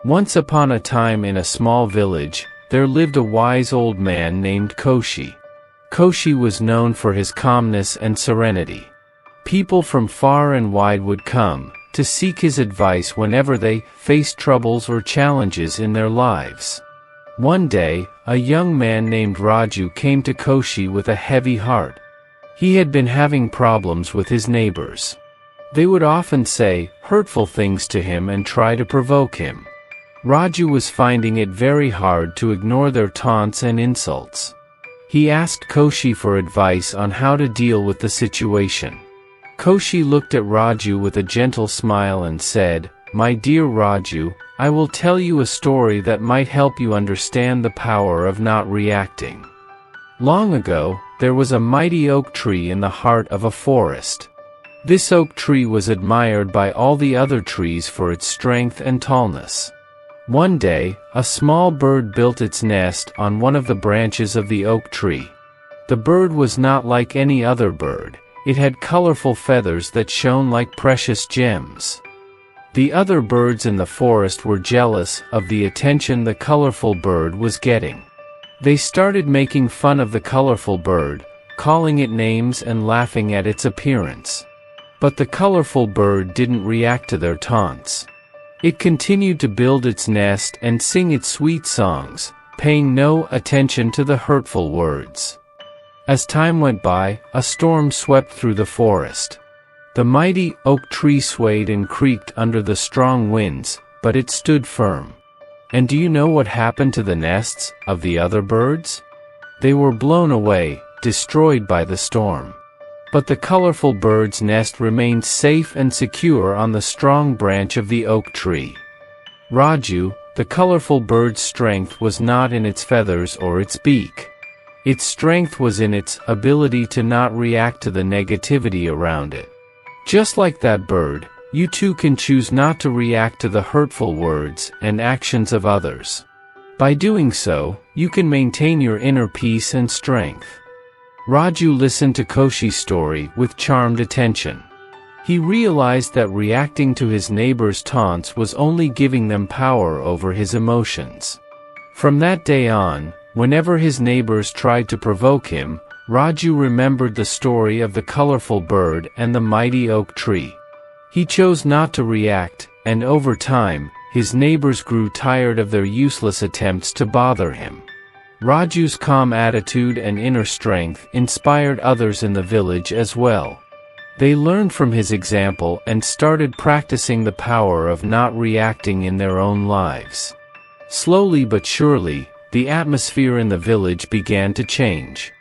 Once upon a time in a small village, there lived a wise old man named Koshi. Koshi was known for his calmness and serenity. People from far and wide would come to seek his advice whenever they faced troubles or challenges in their lives. One day, a young man named Raju came to Koshi with a heavy heart. He had been having problems with his neighbors. They would often say hurtful things to him and try to provoke him. Raju was finding it very hard to ignore their taunts and insults. He asked Koshi for advice on how to deal with the situation. Koshi looked at Raju with a gentle smile and said, "My dear Raju, I will tell you a story that might help you understand the power of not reacting. Long ago, there was a mighty oak tree in the heart of a forest. This oak tree was admired by all the other trees for its strength and tallness. One day, a small bird built its nest on one of the branches of the oak tree. The bird was not like any other bird. It had colorful feathers that shone like precious gems. The other birds in the forest were jealous of the attention the colorful bird was getting. They started making fun of the colorful bird, calling it names and laughing at its appearance. But the colorful bird didn't react to their taunts. It continued to build its nest and sing its sweet songs, paying no attention to the hurtful words. As time went by, a storm swept through the forest. The mighty oak tree swayed and creaked under the strong winds, but it stood firm. And do you know what happened to the nests of the other birds? They were blown away, destroyed by the storm. But the colorful bird's nest remained safe and secure on the strong branch of the oak tree. Raju, the colorful bird's strength was not in its feathers or its beak. Its strength was in its ability to not react to the negativity around it. Just like that bird, you too can choose not to react to the hurtful words and actions of others. By doing so, you can maintain your inner peace and strength. Raju listened to Koshi's story with charmed attention. He realized that reacting to his neighbors' taunts was only giving them power over his emotions. From that day on, whenever his neighbors tried to provoke him, Raju remembered the story of the colorful bird and the mighty oak tree. He chose not to react, and over time, his neighbors grew tired of their useless attempts to bother him. Raju's calm attitude and inner strength inspired others in the village as well. They learned from his example and started practicing the power of not reacting in their own lives. Slowly but surely, the atmosphere in the village began to change.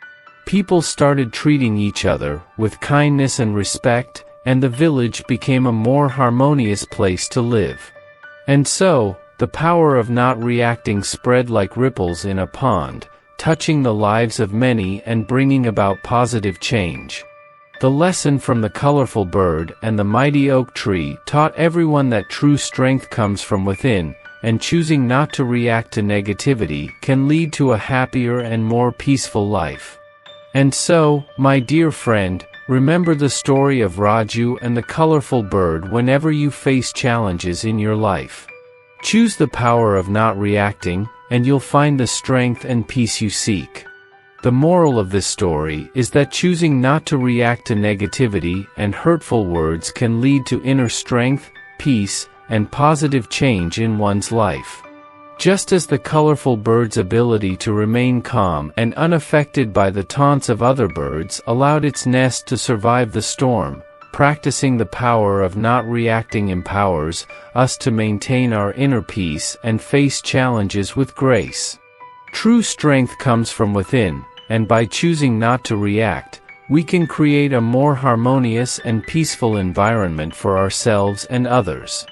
People started treating each other with kindness and respect, and the village became a more harmonious place to live. And so, the power of not reacting spread like ripples in a pond, touching the lives of many and bringing about positive change. The lesson from the colorful bird and the mighty oak tree taught everyone that true strength comes from within, and choosing not to react to negativity can lead to a happier and more peaceful life. And so, my dear friend, remember the story of Raju and the colorful bird whenever you face challenges in your life. Choose the power of not reacting, and you'll find the strength and peace you seek. The moral of this story is that choosing not to react to negativity and hurtful words can lead to inner strength, peace, and positive change in one's life. Just as the colorful bird's ability to remain calm and unaffected by the taunts of other birds allowed its nest to survive the storm, practicing the power of not reacting empowers us to maintain our inner peace and face challenges with grace. True strength comes from within, and by choosing not to react, we can create a more harmonious and peaceful environment for ourselves and others.